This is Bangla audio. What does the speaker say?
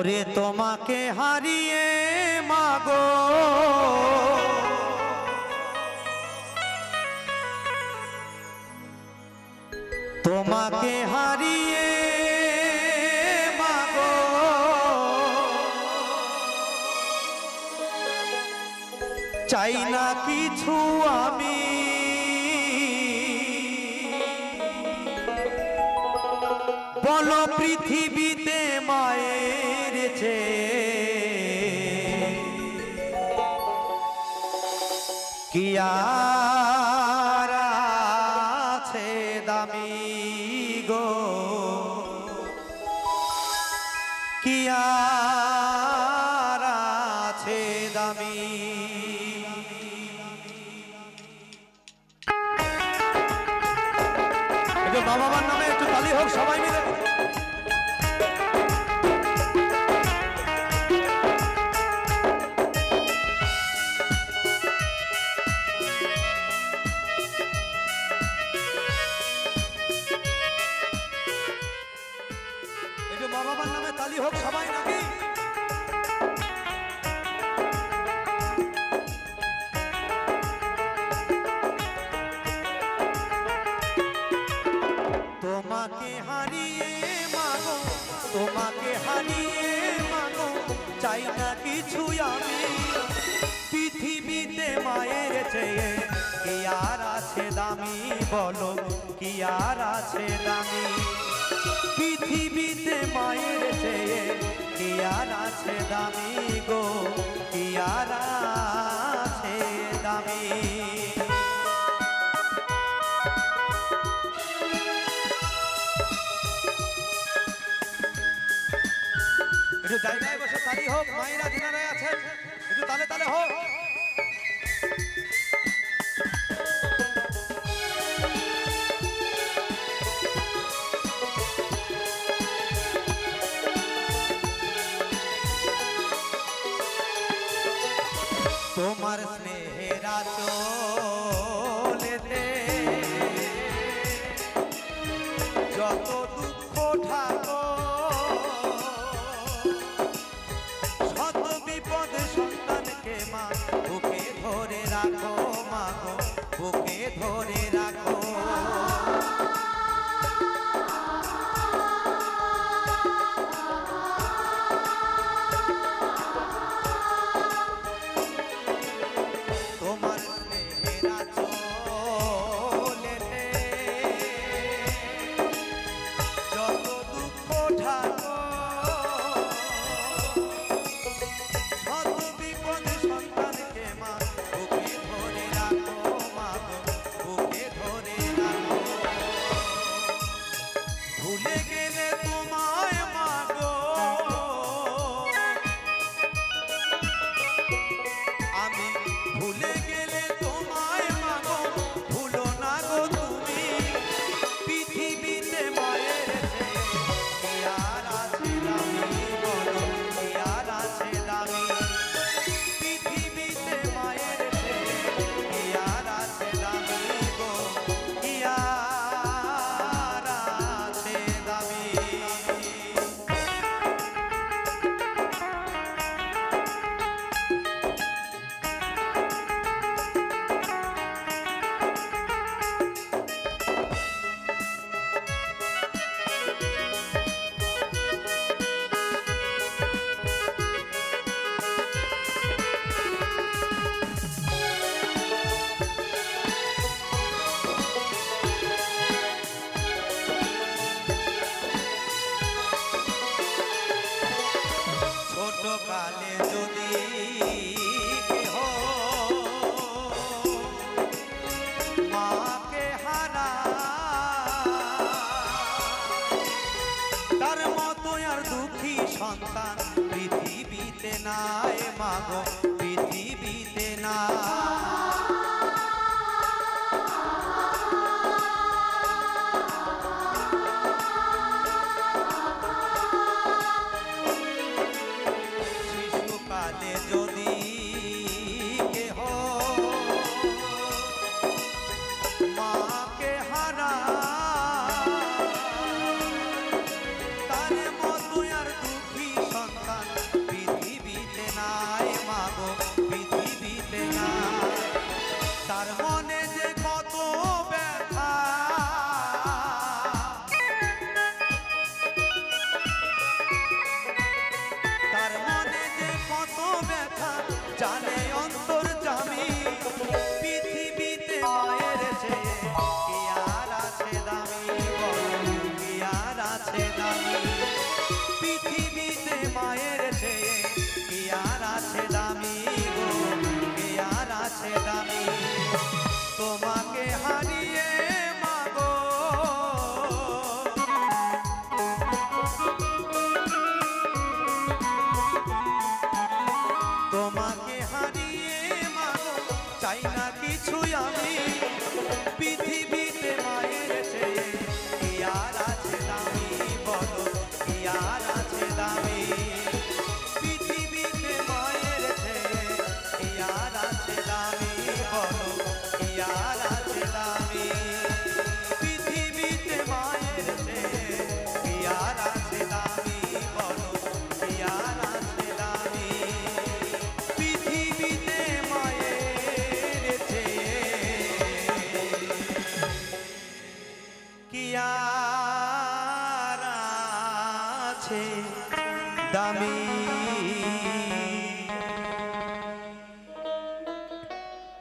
ওরে তোমাকে হারিয়ে মাগো তোমাকে হারিয়ে মাগো চাই না কিছু আমি বলো পৃথিবীতে মায়ের কি আর আছে দামি গো কি আর আছে দামি মা বাবার নামে একটু তালি হোক সবাই মিলে একটু মা বাবার নামে তালি হোক সবাই নাকি তোমাকে হারিয়ে মাগো তোমাকে হারিয়ে মাগো চাই না কিছু আমি পৃথিবীতে মায়ের চেয়ে কি আর আছে দামি বলো কি আর আছে দামি পৃথিবীতে মায়ের চেয়ে কি আর আছে দামি গো কি আর আছে দামি একটু জায়গায় বসে তালি হোক মায়েরা যিনারা আছেন একটু তালে তালে হোক তোমার স্নেহের আঁচলেতে যত দুঃখ ঠাকো শত বিপদ সন্তানকে মা বুকে ধরে রাখো মা গো বুকে ধরে রাখো কালে যদি কেহ মাকে হারা তার মতো আর দুঃখী সন্তান পৃথিবীতে নাই মাগো পৃথিবীতে না যদি কেহ মাকে হারা তার মতো আর দুঃখী সন্তান মায়ের চেয়ে কি আর আছে দামি গো, কি আর আছে দামি। তোমাকে হারিয়ে মাগো তোমাকে হারিয়ে মাগো চাই না কিছু আমি, পৃথিবীতে মায়ের চেয়ে কি আর আছে দামি, বলো কি আর আছে দামি। পৃথিবীতে মায়ের চেয়ে কি আর আছে দামি, বলো কি আর আছে দামি। পৃথিবীতে মায়ের চেয়ে কি আর আছে দামি, বলো কি আর আছে দামি। পৃথিবীতে মায়ের চেয়ে কি আর আছে দামি।